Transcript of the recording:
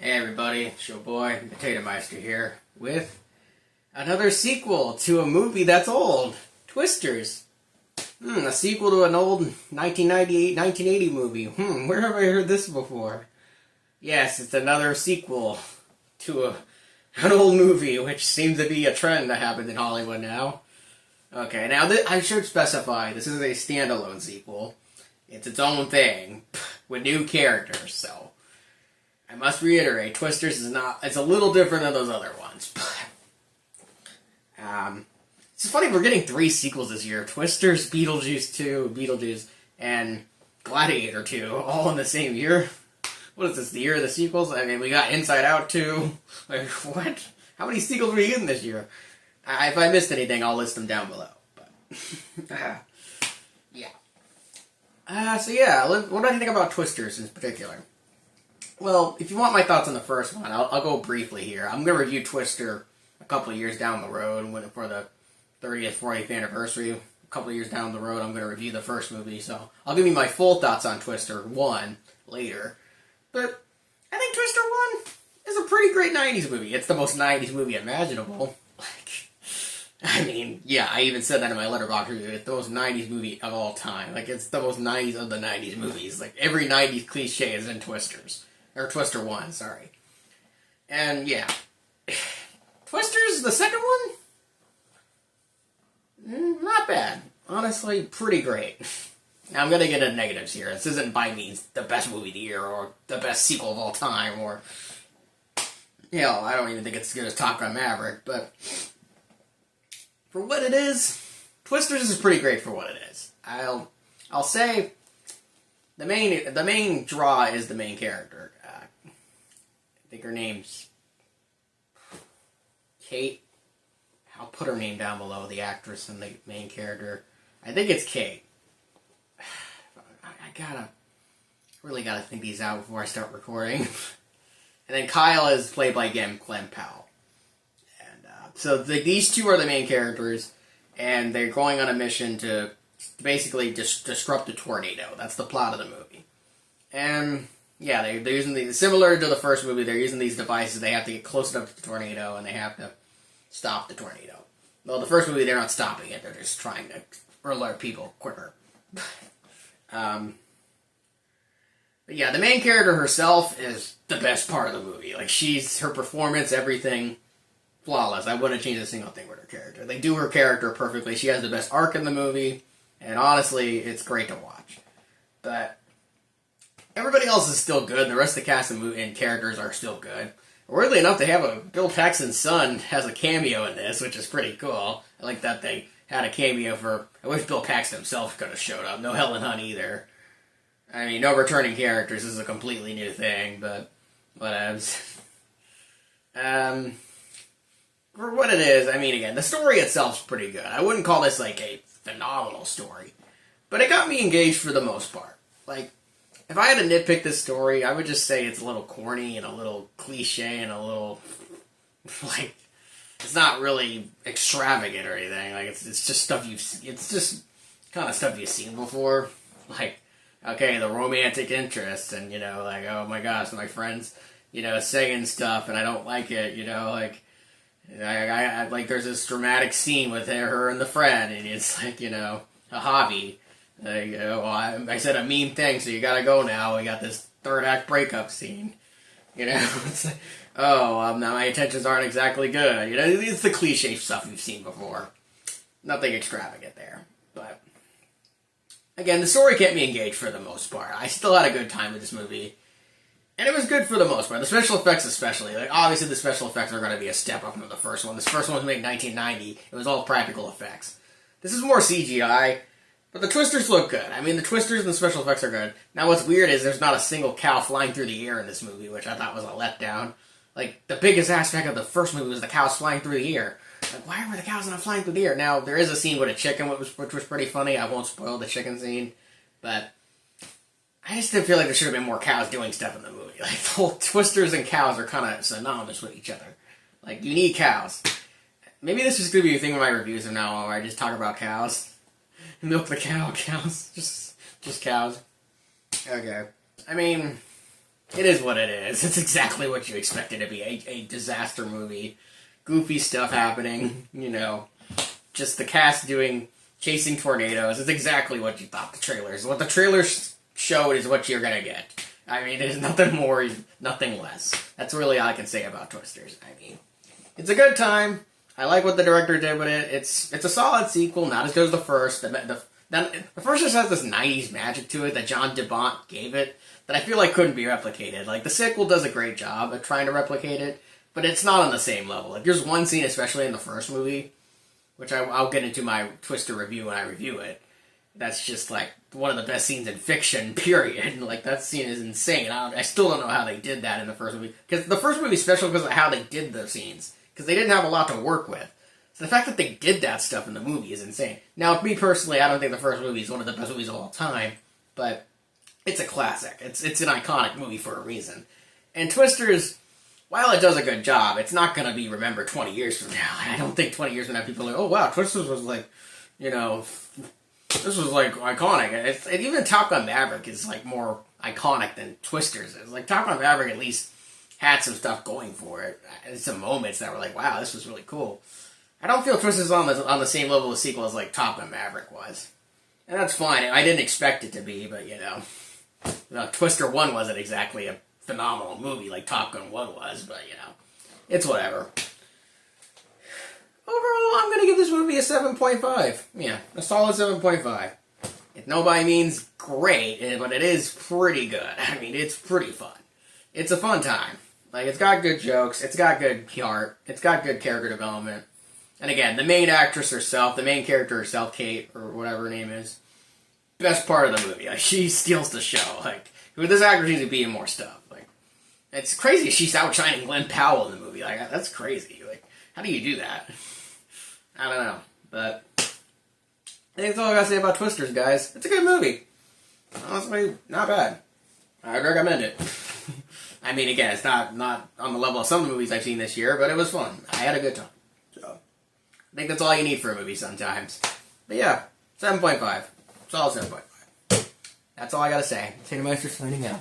Hey everybody, it's your boy, Potato Meister here, with another sequel to a movie that's old, Twisters. A sequel to an old 1998, 1980 movie. Where have I heard this before? Yes, it's another sequel to an old movie, which seems to be a trend that happens in Hollywood now. Okay, now I should specify, this is a standalone sequel. It's its own thing, with new characters, so I must reiterate, Twisters it's a little different than those other ones. It's funny, we're getting 3 sequels this year. Twisters, Beetlejuice 2, Beetlejuice, and Gladiator 2, all in the same year. What is this, the year of the sequels? I mean, we got Inside Out 2. Like, what? How many sequels are we getting this year? If I missed anything, I'll list them down below. But, yeah. What do you think about Twisters in particular? Well, if you want my thoughts on the first one, I'll go briefly here. I'm going to review Twister a couple of years down the road for the 30th, 40th anniversary. A couple of years down the road, I'm going to review the first movie, so I'll give you my full thoughts on Twister 1 later. But I think Twister 1 is a pretty great 90s movie. It's the most 90s movie imaginable. I even said that in my Letterboxd review. It's the most 90s movie of all time. It's the most 90s of the 90s movies. Every 90s cliche is in Twisters. Or Twister 1, sorry. And, yeah. Twisters, the second one? Not bad. Honestly, pretty great. Now, I'm gonna get into negatives here. This isn't by means the best movie of the year, or the best sequel of all time, or... I don't even think it's as good as Top Gun Maverick, but... For what it is, Twisters is pretty great for what it is. I'll say... The main draw is the main character. I think her name's Kate. I'll put her name down below, the actress and the main character. I think it's Kate. I really gotta think these out before I start recording. And then Kyle is played by Glenn Powell. And so these two are the main characters, and they're going on a mission to basically disrupt a tornado. That's the plot of the movie. And yeah, they're using similar to the first movie, they're using these devices. They have to get close enough to the tornado, and they have to stop the tornado. Well, the first movie, they're not stopping it. They're just trying to alert people quicker. But yeah, the main character herself is the best part of the movie. Her performance, everything, flawless. I wouldn't change a single thing with her character. They do her character perfectly. She has the best arc in the movie. And honestly, it's great to watch. But everybody else is still good. The rest of the cast and characters are still good. Weirdly enough, they have Bill Paxton's son has a cameo in this, which is pretty cool. I like that they had a cameo for... I wish Bill Paxton himself could have showed up. No Helen Hunt either. I mean, no returning characters. This is a completely new thing, but whatevs. For what it is, again, the story itself's pretty good. I wouldn't call this a phenomenal story, but it got me engaged for the most part. If I had to nitpick this story, I would just say it's a little corny and a little cliche and a little it's not really extravagant or anything. It's just stuff it's just kind of stuff you've seen before. Okay, the romantic interest and oh my gosh, my friends saying stuff and I don't like it. There's this dramatic scene with her and the friend, and it's a hobby. I said a mean thing, so you gotta go now. We got this third act breakup scene. It's now my intentions aren't exactly good. It's the cliche stuff you've seen before. Nothing extravagant there. But, again, the story kept me engaged for the most part. I still had a good time with this movie. And it was good for the most part. The special effects especially. Obviously the special effects are going to be a step up from the first one. This first one was made in 1990. It was all practical effects. This is more CGI, but the Twisters look good. The Twisters and the special effects are good. Now what's weird is there's not a single cow flying through the air in this movie, which I thought was a letdown. The biggest aspect of the first movie was the cows flying through the air. Why were the cows not flying through the air? Now, there is a scene with a chicken, which was pretty funny. I won't spoil the chicken scene, but I just didn't feel like there should have been more cows doing stuff in the movie. The whole Twisters and cows are kind of synonymous with each other. You need cows. Maybe this is going to be a thing with my reviews from now on, where I just talk about cows. Milk the cows. Just cows. Okay. It is what it is. It's exactly what you expect it to be. A disaster movie. Goofy stuff happening, just the cast chasing tornadoes. It's exactly what you thought the trailers. What the trailers showed is what you're gonna get. I mean, there's nothing more, nothing less. That's really all I can say about Twisters. I mean, it's a good time. I like what the director did with it. It's a solid sequel, not as good as the first. The first just has this 90s magic to it that John DeBont gave it that I feel like couldn't be replicated. Like, the sequel does a great job at trying to replicate it, but it's not on the same level. Like, there's one scene, especially in the first movie, which I'll get into my Twister review when I review it. That's just, like, one of the best scenes in fiction, period. Like, that scene is insane. I still don't know how they did that in the first movie. Because the first movie is special because of how they did the scenes. Because they didn't have a lot to work with. So the fact that they did that stuff in the movie is insane. Now, me personally, I don't think the first movie is one of the best movies of all time. But it's a classic. It's an iconic movie for a reason. And Twisters, while it does a good job, it's not going to be remembered 20 years from now. I don't think 20 years from now people are like, oh wow, Twisters was like, this was like iconic. And even Top Gun Maverick is like more iconic than Twisters is. Like, Top Gun Maverick at least had some stuff going for it. And some moments that were like, wow, this was really cool. I don't feel Twisters on the same level of sequel as like Top Gun Maverick was. And that's fine. I didn't expect it to be, but Twister 1 wasn't exactly a phenomenal movie like Top Gun 1 was, but it's whatever. Overall, I'm going to give this movie a 7.5. Yeah, a solid 7.5. If nobody means great, but it is pretty good. I mean, it's pretty fun. It's a fun time. Like, it's got good jokes, it's got good heart, it's got good character development. And again, the main actress herself, the main character herself, Kate, or whatever her name is, best part of the movie. Like, she steals the show. Like, this actress needs to be in more stuff. Like, it's crazy she's outshining Glenn Powell in the movie. Like, that's crazy. Like, how do you do that? I don't know. But I think that's all I gotta say about Twisters, guys. It's a good movie. Honestly, not bad. I'd recommend it. I mean, again, it's not on the level of some of the movies I've seen this year, but it was fun. I had a good time. So, I think that's all you need for a movie sometimes. But yeah, 7.5. Solid 7.5. That's all I gotta say. Tater Meister signing out.